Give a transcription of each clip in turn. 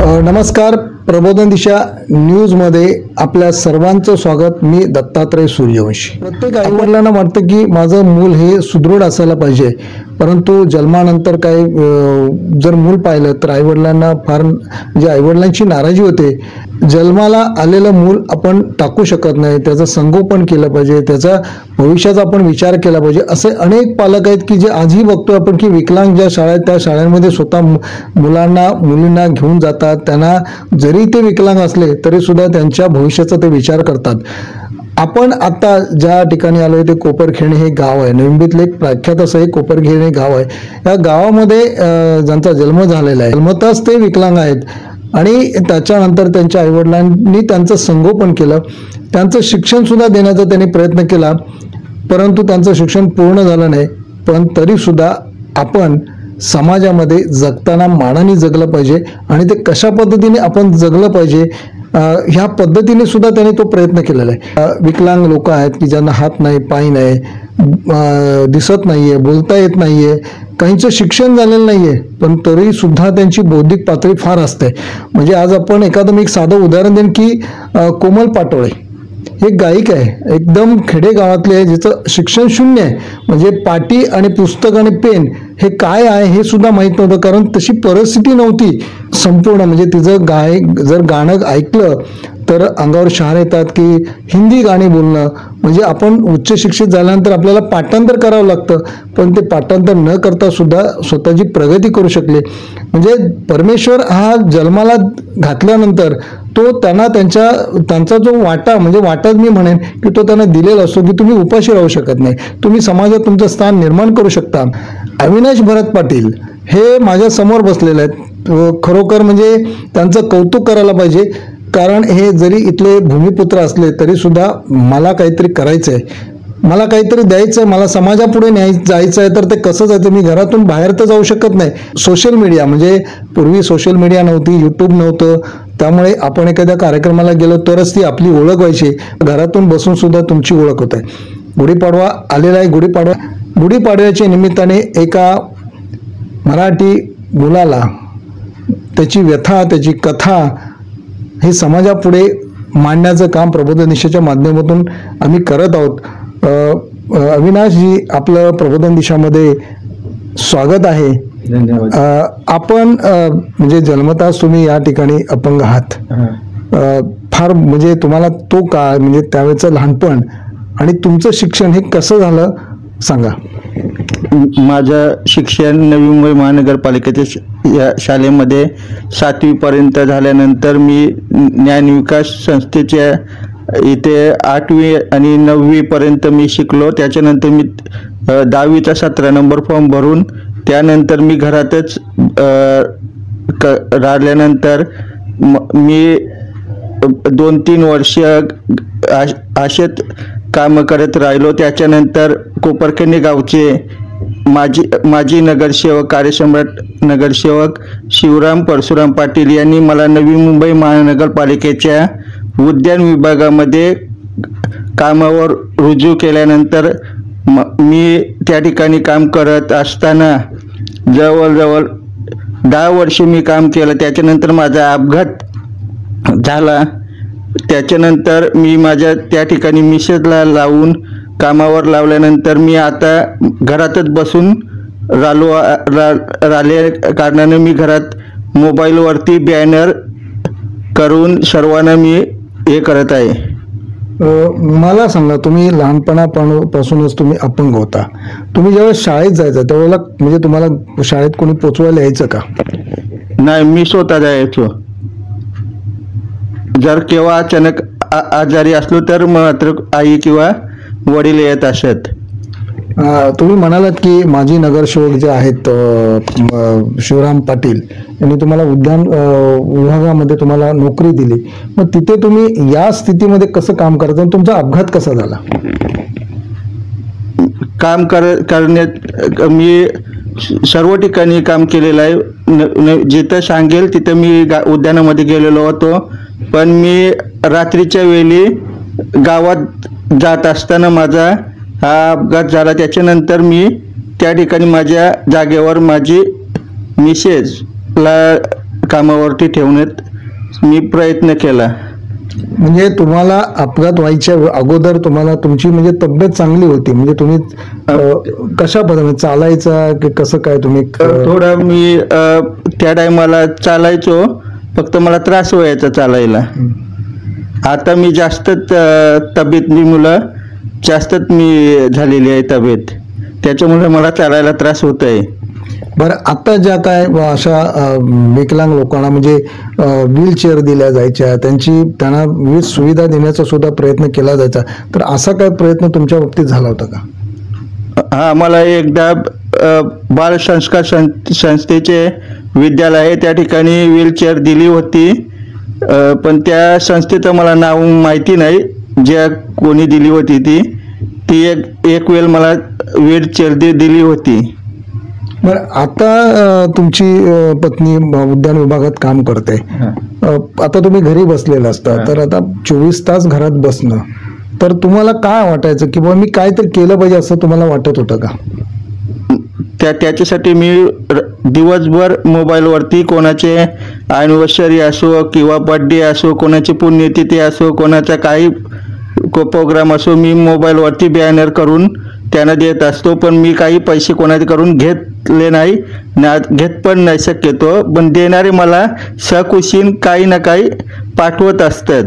नमस्कार. प्रबोधन दिशा न्यूजमध्ये आपल्या सर्वांचं स्वागत. मी दत्तात्रय सूर्यवंशी. प्रत्येक आईवडिलांना वाटतं की माझं मूल हे सुदृढ असायला पाहिजे, परंतु जन्मानंतर काही जर मूल पाहिलं तर आईवडिलांना फार म्हणजे आईवडिलांची नाराजी होते. जन्माला आलेलं मूल आपण टाकू शकत नाही, त्याचं संगोपन केलं पाहिजे, त्याचा भविष्याचा आपण विचार केला पाहिजे. असे अनेक पालक आहेत की जे आजही बघतो आपण की विकलांग ज्या शाळा आहेत त्या शाळांमध्ये स्वतः मुलांना मुलींना घेऊन जातात. त्यांना जरी ते विकलांग असले तरी सुद्धा त्यांच्या भविष्याचा ते विचार करतात. आपण आता ज्या ठिकाणी आलोय ते कोपरखेरणे हे गाव आहे. नविमुंबईतले एक प्रख्यात असं एक कोपरखेरणे गाव आहे. या गावामध्ये ज्यांचा जन्म झालेला आहे, जन्मताच ते विकलांग आहेत आणि त्याच्यानंतर त्यांच्या आईवडिलांनी त्यांचं संगोपन केलं. त्यांचं शिक्षण सुद्धा देण्याचा त्यांनी प्रयत्न केला, परंतु त्यांचं शिक्षण पूर्ण झालं नाही. पण तरी सुद्धा आपण समाजामध्ये जगताना मानाने जगलं पाहिजे आणि ते कशा पद्धतीने आपण जगलं पाहिजे ह्या पद्धतीने सुद्धा त्यांनी तो प्रयत्न केलेला आहे. विकलांग लोक आहेत की ज्यांना हात नाही, पाय नाही, दिसत नाहीये, बोलता येत नाहीये, काहींचं शिक्षण झालेलं नाहीये, पण तरी सुद्धा त्यांची बौद्धिक पातळी फार असते. म्हणजे आज आपण एखादं मी एक साधं उदाहरण देईन की कोमल पाटोळे एक गायिका आहे, एकदम खेडेगावातली आहे, जिचं शिक्षण शून्य आहे. म्हणजे पाटी आणि पुस्तक आणि पेन हे काय आहे हे सुद्धा माहीत नव्हतं, कारण तशी परिस्थिती नव्हती संपूर्ण. म्हणजे तिचं जर गाणं ऐकलं तर अंगावर शहार येतात की हिंदी गाणी बोलणं. म्हणजे आपण उच्च शिक्षित झाल्यानंतर आपल्याला पाठांतर करावं लागतं, पण ते पाठांतर न करता सुद्धा स्वतःची प्रगती करू शकले. म्हणजे परमेश्वर हा जन्माला घातल्यानंतर तो त्यांचा जो वाटा, म्हणजे वाटाच मी म्हणेन की तो त्यांना दिलेला असतो की तुम्ही उपाशी राहू शकत नाही, तुम्ही समाजात तुमचं स्थान निर्माण करू शकता. अविनाश भरत पाटील हे माझ्या समोर बसलेले आहेत. खरोखर म्हणजे त्यांचं कौतुक करायला पाहिजे, कारण हे जरी इथले भूमिपुत्र असले तरी सुद्धा मला काहीतरी करायचं आहे, मला काहीतरी द्यायचं आहे, मला समाजापुढे जायचं आहे. तर ते कसं जायचं, मी घरातून बाहेर तर जाऊ शकत नाही. सोशल मीडिया म्हणजे पूर्वी सोशल मीडिया नव्हती, यूट्यूब नव्हतं, त्यामुळे आपण एखाद्या कार्यक्रमाला गेलो तरच ती आपली ओळख व्हायची. घरातून बसून सुद्धा तुमची ओळख होत आहे. गुढीपाडवा आलेला आहे. गुढीपाडव्याच्या निमित्ताने एका मराठी मुलाला त्याची व्यथा, त्याची कथा हे समाजापुढे मांडण्याचं काम प्रबोधन दिशेच्या माध्यमातून आम्ही करत आहोत. अविनाशजी, आपलं प्रबोधन दिशामध्ये स्वागत आहे. धन्यवाद. आपण म्हणजे जन्मताच तुम्ही या ठिकाणी अपंग आहात. फार म्हणजे तुम्हाला तो काळ म्हणजे त्यावेळेचं लहानपण आणि तुमचं शिक्षण हे कसं झालं सांगा. माझं शिक्षण नवी मुंबई महानगरपालिकेच्या या शाळेमध्ये 7वी पर्यंत झाल्यानंतर मी ज्ञानविकास संस्थेच्या इथे 8वी आणि 9वी पर्यंत मी शिकलो. त्याच्यानंतर मी 10वीचा 17 नंबर फॉर्म भरून त्यानंतर मी घरातच राहिल्यानंतर मी 2-3 वर्ष असेच काम करत राहिलो. त्याच्यानंतर कोपरखेरणे गावचे माजी नगरसेवक, कार्यसम्राट नगरसेवक शिवराम परशुराम पाटील यांनी मला नवी मुंबई महानगरपालिकेच्या उद्यान विभागामध्ये कामावर रुजू केल्यानंतर मी त्या ठिकाणी काम करत असताना जवळजवळ 10 वर्ष मी काम केलं. त्याच्यानंतर माझा अपघात झाला. त्याच्यानंतर मी माझ्या त्या ठिकाणी मिसेसला लावून कामावर लावल्यानंतर मी आता घरातच बसून राहिले कारणाने मी घरात मोबाईलवरती बॅनर करून सर्वांना मी हे करत आहे. मला सांगा, तुम्ही लहानपणापासूनच तुम्ही अपंग होता. तुम्ही जेव्हा शाळेत जायचं त्यावेळेला म्हणजे तुम्हाला शाळेत कोणी पोचवायला यायचं का? नाही, मी स्वतः जायचो. जर केव्हा अचानक आजारी असलो तर मात्र आई किंवा वडील येत असत. तुम्ही म्हणालात की माजी नगरसेवक जे आहेत शिवराम पाटील यांनी तुम्हाला उद्यान विभागामध्ये तुम्हाला नोकरी दिली. मग तिथे तुम्ही या स्थितीमध्ये कसं काम करता, तुमचा अपघात कसा झाला? काम करण्यात मी सर्व ठिकाणी काम केलेलं आहे. जिथं सांगेल तिथं मी उद्यानामध्ये गेलेलो होतो. पण मी रात्रीच्या वेळी गावात जात असताना माझा हा अपघात झाला. त्याच्यानंतर मी त्या ठिकाणी माझ्या जागेवर माझी मिसेसला कामावरती ठेवण्यात मी प्रयत्न केला. म्हणजे तुम्हाला अपघात व्हायच्या अगोदर तुम्हाला तुमची म्हणजे तब्येत चांगली होती, म्हणजे तुम्ही कशा पद्धतीने चालायचा की कसं काय तुम्ही थोडं मी त्या टायमाला चालायचो, फक्त मला त्रास व्हायचा चालायला. आता मी जास्तच तब्येतीमुळं जास्तच मी झालेली आहे तब्येत, त्याच्यामुळे मला चालायला त्रास होत आहे. बरं, आता ज्या काय अशा विकलांग लोकांना म्हणजे व्हीलचेअर दिल्या जायच्या, त्यांना विविध सुविधा देण्याचा सुद्धा प्रयत्न केला जायचा, तर असा काय प्रयत्न तुमच्या बाबतीत झाला होता का? हा, मला एकदा बाल संस्कार संस्थेचे विद्यालय आहे त्या ठिकाणी व्हीलचेअर दिली होती, पण त्या संस्थेचं मला नाव माहिती नाही. ज्या कोणी दिली होती ती एक वेळ मला व्हीलचेअर दिली होती. बरं, आता तुमची पत्नी उद्यान विभागात काम करते, आता तुम्ही घरी बसलेला असता, तर आता 24 तास घरात बसणं, तर तुम्हाला काय वाटायचं की बाबा मी काय तर केलं पाहिजे असं तुम्हाला वाटत होतं का? त्याच्यासाठी मी दिवसभर मोबाईलवरती कोणाचे ॲनिव्हर्सरी असो किंवा बर्थडे असो, कोणाची पुण्यतिथी असो, कोणाचा काही प्रोग्राम असो, मी मोबाईलवरती बॅनर करून त्यांना देत असतो. पण मी काही पैसे कोणाकडून घेतले नाही, घेत पण नाही शक्यतो, पण देणारे मला सकुशीन काही ना काही पाठवत असतात.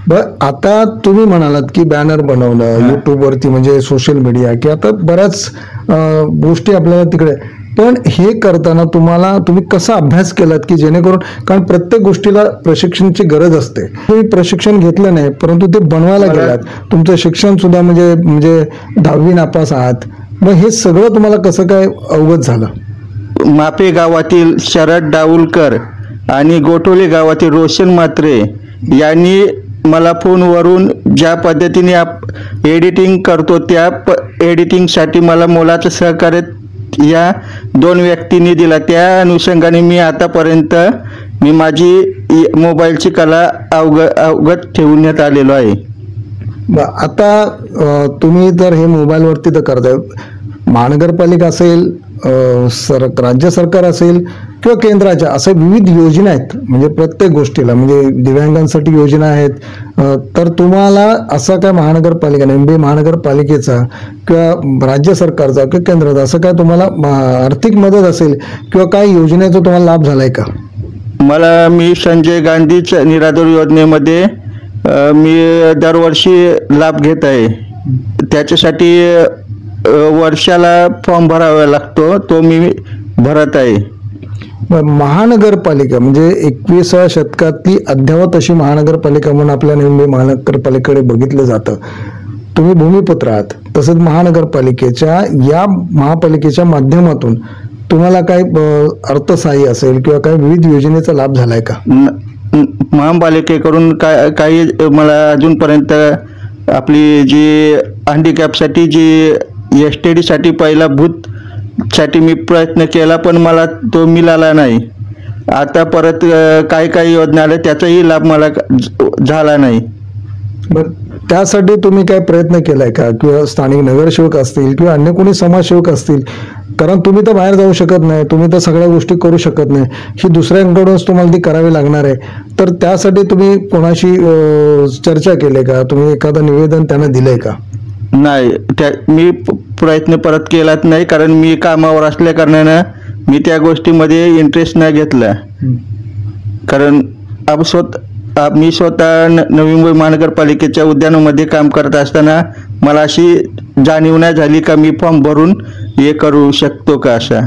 बरं, आता तुम्ही म्हणालात की बॅनर बनवणं यूट्यूबवरती म्हणजे सोशल मीडिया की आता बऱ्याच गोष्टी आपल्याला तिकडे, पण हे करताना तुम्ही कसा अभ्यास केलात की जेणेकरून, कारण प्रत्येक गोष्टीला प्रशिक्षणाची गरज असते, तुम्ही प्रशिक्षण घेतलं नाही परंतु ते बनवायला गेलात, तुमचं शिक्षण सुद्धा म्हणजे 10वी नापास आहात, मग हे सगळं तुम्हाला कसं काय अवगत झालं? मापे गावातील शरद डाऊलकर आणि गोठोले गावातील रोशन म्हात्रे यांनी मला फोनवरून ज्या पद्धतीने एडिटिंग करतो त्या एडिटिंगसाठी मला मोलाचं सहकार्य या 2 व्यक्तींनी दिला. त्या अनुषंगाने मी आतापर्यंत माझी मोबाईलची कला अवगत ठेवण्यात आलेलो आहे. आता तुम्ही तर हे मोबाईलवरती तर करताय, महानगरपालिका असेल, राज्य सरकार असेल किंवा केंद्राच्या अशा विविध योजना आहेत, म्हणजे प्रत्येक गोष्टीला म्हणजे दिव्यांगांसाठी योजना आहेत, तर तुम्हाला असा काय महानगरपालिका महानगरपालिकेचा किंवा राज्य सरकारचा किंवा केंद्राचा असं काय तुम्हाला आर्थिक मदत असेल किंवा काय योजनेचा तुम्हाला लाभ झालाय का? मी संजय गांधीच्या निराधार योजनेमध्ये मी दरवर्षी लाभ घेत आहे. त्याच्यासाठी वर्षाला फॉर्म भरावा लागतो, तो मी भरत आहे. महानगरपालिका म्हणजे 21व्या शतकातली अद्यावत अशी महानगरपालिका म्हणून आपल्या नवी महानगरपालिकेकडे बघितलं जातं. तुम्ही भूमिपुत्र आहात, तसंच महानगरपालिकेच्या या महापालिकेच्या माध्यमातून तुम्हाला काय अर्थसहाय्य असेल किंवा काही विविध योजनेचा लाभ झालाय का? महापालिकेकडून काही मला अजूनपर्यंत आपली जी हँडिकॅपसाठी जी STD साठी पहिला बूथ साठी मी प्रयत्न केला, पण मला तो मिळाला नाही. आता परत काही योजना आल्या त्याचाही लाभ मला झाला नाही. बरं, त्यासाठी तुम्ही काय प्रयत्न केलाय का? किंवा स्थानिक नगरसेवक असतील किंवा अन्य कोणी समाजसेवक असतील, कारण तुम्ही तर बाहेर जाऊ शकत नाही, तुम्ही तर सगळ्या गोष्टी करू शकत नाही, ही दुसऱ्यांकडूनच तुम्हाला ती करावी लागणार आहे, तर त्यासाठी तुम्ही कोणाशी चर्चा केली का? तुम्ही एखादं निवेदन त्यांना दिलंय का? नाही, मी प्रयत्न परत केलाच नाही, कारण मी कामावर असल्या कारणानं मी त्या गोष्टीमध्ये इंटरेस्ट नाही घेतला. कारण मी स्वतः नवी मुंबई महानगरपालिकेच्या उद्यानामध्ये काम करत असताना मला अशी जाणीव नाही झाली का मी फॉर्म भरून हे करू शकतो का असा.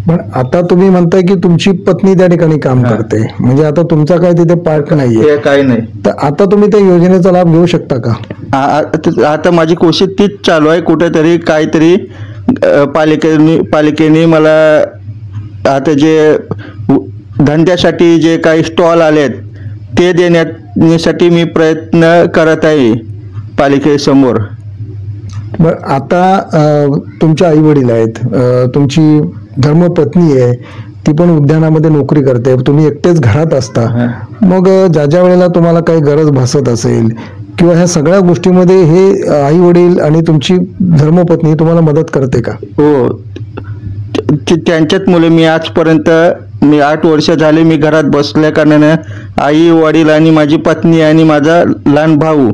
पण आता तुम्ही म्हणताय की तुमची पत्नी त्या ठिकाणी काम करते, म्हणजे आता तुमचा काय तिथे पार्ट नाहीये? काही नाही. तर आता तुम्ही त्या योजनेचा लाभ घेऊ शकता का? आता माझी कोशिश तीच चालू आहे, कुठेतरी काहीतरी पालिकेने मला आता जे धंद्यासाठी जे काही स्टॉल आलेत ते देण्यासाठी मी प्रयत्न करत आहे पालिकेसमोर. बरं, आता तुमचे आई वडील आहेत, तुमची धर्मपत्नी आहे, ती पण उद्यानामध्ये नोकरी करते, तुम्ही एकटेच घरात असता, मग ज्या वेळेला तुम्हाला काही गरज भासत असेल किंवा ह्या सगळ्या गोष्टीमध्ये हे आई वडील आणि तुमची धर्मपत्नी तुम्हाला मदत करते का? हो, त्यांच्याच मुले मी आजपर्यंत मी 8 वर्ष झाले मी घरात बसल्या कारणानं आई वडील आणि माझी पत्नी आणि माझा लहान भाऊ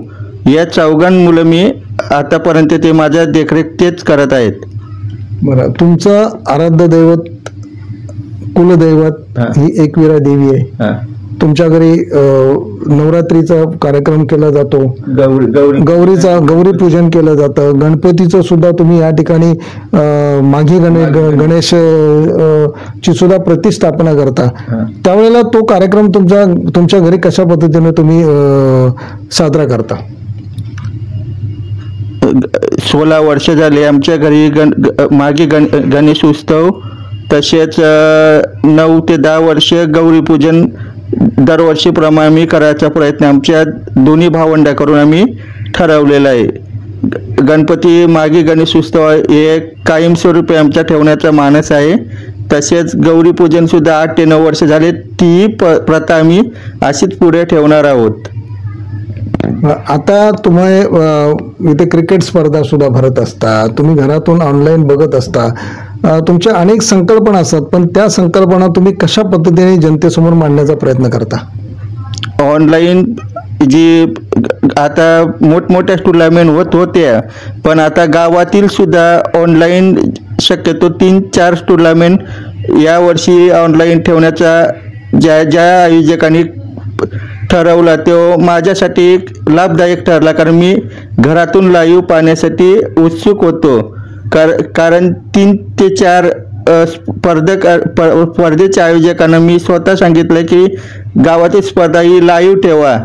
या 4 मुलं मी आतापर्यंत ते माझ्या देखरेख तेच करत आहेत. बरं, तुमचं आराध्य दैवत कुलदैवत ही एकविरा देवी आहे. तुमच्या घरी नवरात्रीचा कार्यक्रम केला जातो, गौरी पूजन केलं जातं, गणपतीचं सुद्धा तुम्ही या ठिकाणी माघी गणेश ची सुद्धा प्रतिष्ठापना करता. त्यावेळेला तो कार्यक्रम तुमच्या घरी कशा पद्धतीने तुम्ही साजरा करता? 16 वर्ष झाले आमच्या घरी मागे गणेश उत्सव, तसेच 9 ते 10 वर्ष गौरी पूजन दरवर्षीप्रमाणे मी करायचा प्रयत्न आमच्या दोन्ही भावंडाकडून आम्ही ठरवलेला आहे. गणपती मागे गणेश उत्सव हे कायमस्वरूपी आमच्या ठेवण्याचा मानस आहे. तसेच गौरी पूजन सुद्धा 8 ते 9 वर्ष झाले, ती प्रथा आम्ही अशीच पुढे ठेवणार आहोत. आता तुम्ही इथे क्रिकेट स्पर्धा सुद्धा भरत असता, तुम्ही घरातून ऑनलाईन बघत असता, तुमच्या अनेक संकल्पना असतात, पण त्या संकल्पना तुम्ही कशा पद्धतीने जनतेसमोर मांडण्याचा प्रयत्न करता? ऑनलाईन जी आता मोठमोठ्या टुर्नामेंट होत्या, पण आता गावातील सुद्धा ऑनलाईन शक्यतो 3-4 टुर्नामेंट यावर्षी ऑनलाईन ठेवण्याचा ज्या आयोजकांनी ठरवला तो माझ्यासाठी लाभदायक ठरला, कारण मी घरातून लाईव्ह पाहण्यासाठी उत्सुक होतो. कारण 3 ते 4 स्पर्धेच्या आयोजकांना मी स्वतः सांगितलं की गावातील स्पर्धा ही लाईव्ह ठेवा.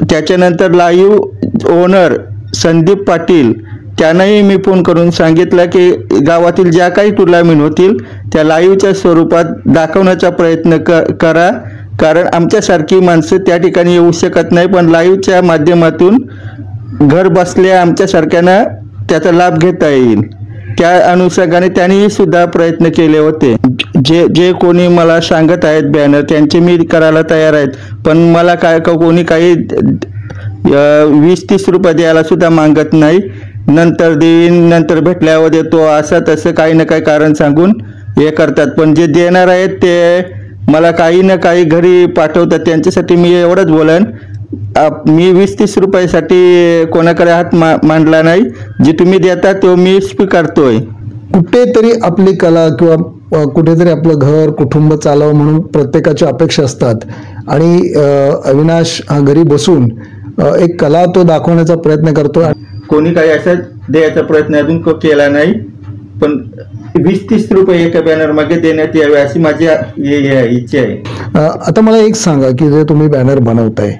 त्याच्यानंतर लाईव्ह ओनर संदीप पाटील त्यांनाही मी फोन करून सांगितलं की गावातील ज्या काही टुर्नामेंट होतील त्या लाईव्हच्या स्वरूपात दाखवण्याचा प्रयत्न करा, कारण आमच्यासारखी माणसं त्या ठिकाणी येऊ शकत नाही, पण लाईव्हच्या माध्यमातून घर बसल्या आमच्यासारख्यांना त्याचा लाभ घेता येईल. त्या अनुषंगाने त्यांनी सुद्धा प्रयत्न केले होते. जे कोणी मला सांगत आहेत बॅनर त्यांचे मी करायला तयार आहेत, पण मला कोणी काही 20-30 रुपये द्यायला सुद्धा मागत नाही. नंतर देईन, नंतर भेटल्यावर देतो, असं तसं काही ना काही कारण सांगून हे करतात. पण जे देणार आहेत ते मला काही ना काही घरी पाठवतात. त्यांच्यासाठी मी एवढंच बोलन, मी 20-30 रुपयासाठी कोणाकडे हात मांडला नाही. जे तुम्ही देता तो मी स्वीकारतोय. कुठेतरी आपली कला किंवा कुठेतरी आपलं घर कुटुंब चालावं म्हणून प्रत्येकाच्या अपेक्षा असतात, आणि अविनाश हा घरी बसून एक कला तो दाखवण्याचा प्रयत्न करतो. कोणी काही असं द्यायचा प्रयत्न अजून केला नाही, पण 20-30 रुपये एका बॅनर मागे देण्यात यावे अशी माझी इच्छा आहे. आता मला एक सांगा की जे तुम्ही बॅनर बनवताय,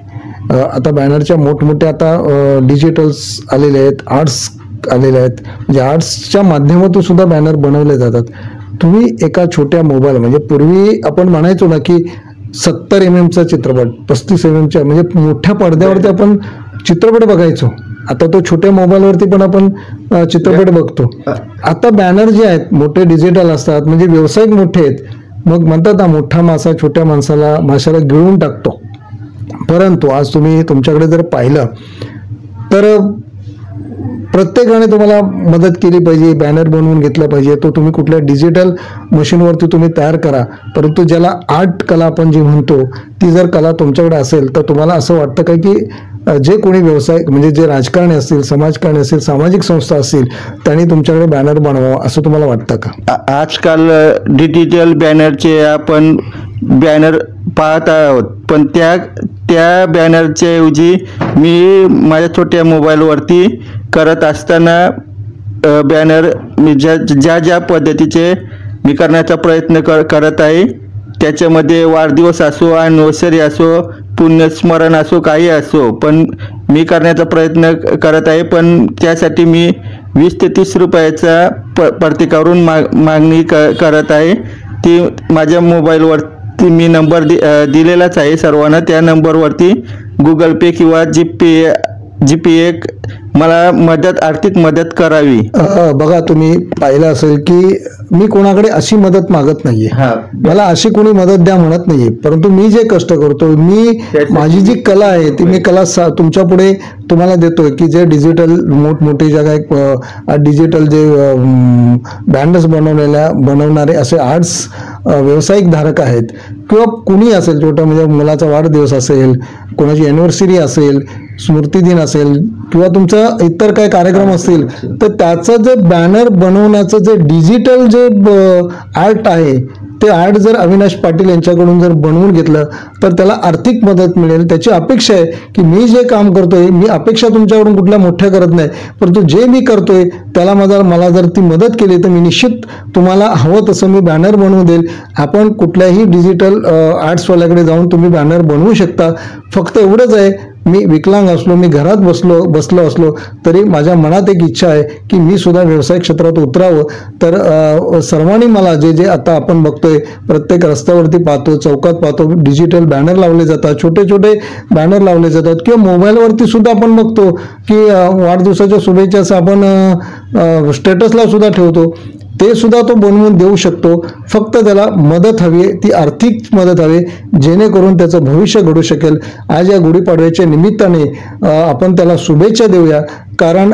आता बॅनरच्या मोठमोठे आता डिजिटल्स आलेले आहेत, आर्ट्स आलेले आहेत, म्हणजे आर्ट्सच्या माध्यमातून सुद्धा बॅनर बनवले जातात. तुम्ही एका छोट्या मोबाईल, म्हणजे पूर्वी आपण म्हणायचो ना की 70 mm चित्रपट, 35 mm म्हणजे मोठ्या पडद्यावरती आपण चित्रपट बघायचो, आता तो छोट्या मोबाईलवरती पण आपण चित्रपट बघतो. आता बॅनर जे आहेत मोठे डिजिटल असतात, म्हणजे व्यावसायिक मोठे आहेत. मग म्हणतात ना, मोठा मासा छोट्या माशाला गिळून टाकतो. परंतु आज तुम्ही तुमच्याकडे जर पाहिलं तर प्रत्येकाने तुम्हाला मदत केली पाहिजे, बॅनर बनवून घेतला पाहिजे. तो तुम्ही कुठल्या डिजिटल मशीनवरती तुम्ही तयार करा, परंतु ज्याला आर्ट कला आपण जी म्हणतो ती जर कला तुमच्याकडे असेल तर तुम्हाला असं वाटतं काय की जे कोणी व्यवसाय, म्हणजे जे राजकारणी असतील, समाजकारणी असतील, सामाजिक संस्था असतील, त्यांनी तुमच्याकडे बॅनर बनवावं असं तुम्हाला वाटतं का? आजकाल डिजिटल बॅनरचे आपण बॅनर पाहत आहोत, पण त्या बॅनरच्या ऐवजी मी माझ्या छोट्या मोबाईलवरती करत असताना बॅनर मी ज्या पद्धतीचे मी करण्याचा प्रयत्न करत आहे, त्याच्यामध्ये वाढदिवस असो, अॅनिव्हर्सरी असो, पुण्यस्मरण असो, काही असो, पण मी करण्याचा प्रयत्न करत आहे. पण त्यासाठी मी 20 ते 30 रुपयाचा प्रतिकारून मागणी करत आहे. ती माझ्या मोबाईलवरती मी नंबर दिलेलाच आहे सर्वांना. त्या नंबरवरती गुगल पे किंवा जीपे मला आर्थिक मदत करावी. बघा, तुम्ही पाहिलं असेल की मी कोणाकडे अशी मदत मागत नाहीये, मला अशी कोणी मदत द्या म्हणत नाहीये, परंतु मी जे कष्ट करतो, माझी जी कला आहे ती मी कला तुमच्या पुढे तुम्हाला देतोय की जे डिजिटल मोठमोठे जगा डिजिटल जे बँडर्स बनवणारे असे आर्ट्स व्यावसायिक धारक आहेत किंवा कुणी असेल, छोटा म्हणजे मुलाचा वाढदिवस असेल, कोणाची अॅनिव्हर्सरी असेल, स्मृतिदिन असेल किंवा तुमचा इतर काही कार्यक्रम असतील, तर त्याचं जे बॅनर बनवण्याचं जे डिजिटल जे आर्ट आहे ते आर्ट जर अविनाश पाटील यांच्याकडून जर बनवून घेतलं तर त्याला आर्थिक मदत मिळेल. त्याची अपेक्षा आहे की मी जे काम करतोय, मी अपेक्षा तुमच्याकडून कुठल्या मोठ्या करत नाही, परंतु जे मी करतोय त्याला मला जर ती मदत केली तर मी निश्चित तुम्हाला हवं तसं मी बॅनर बनवून देईल. आपण कुठल्याही डिजिटल आर्ट्सवाल्याकडे जाऊन तुम्ही बॅनर बनवू शकता. फक्त एवढंच आहे, मी विकलांग असलो, मी घरात बसलो असलो तरी माझ्या मनात एक इच्छा आहे की मी सुद्धा व्यवसाय क्षेत्रात उतरावं. तर सर्वांनी मला जे आता आपण बघतोय, प्रत्येक रस्त्यावरती पाहतो, चौकात पाहतो, डिजिटल बॅनर लावले जातात, छोटे छोटे बॅनर लावले जातात किंवा मोबाईलवरती सुद्धा आपण बघतो की वाढदिवसाच्या शुभेच्छा आपण स्टेटसला सुद्धा ठेवतो, ते सुद्धा तो बनवून देऊ शकतो. फक्त त्याला मदत हवी, ती आर्थिक मदत हवी, जेणेकरून त्याचं भविष्य घडू शकेल. आज या गुढीपाडव्याच्या निमित्ताने आपण त्याला शुभेच्छा देऊया, कारण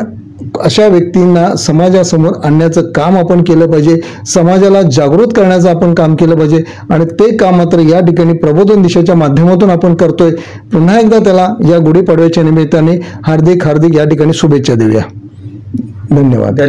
अशा व्यक्तींना समाजासमोर आणण्याचं काम आपण केलं पाहिजे, समाजाला जागृत करण्याचं आपण काम केलं पाहिजे आणि ते काम मात्र या ठिकाणी प्रबोधन दिशेच्या माध्यमातून आपण करतोय. पुन्हा एकदा त्याला या गुढीपाडव्याच्या निमित्ताने हार्दिक या ठिकाणी शुभेच्छा देऊया. धन्यवाद.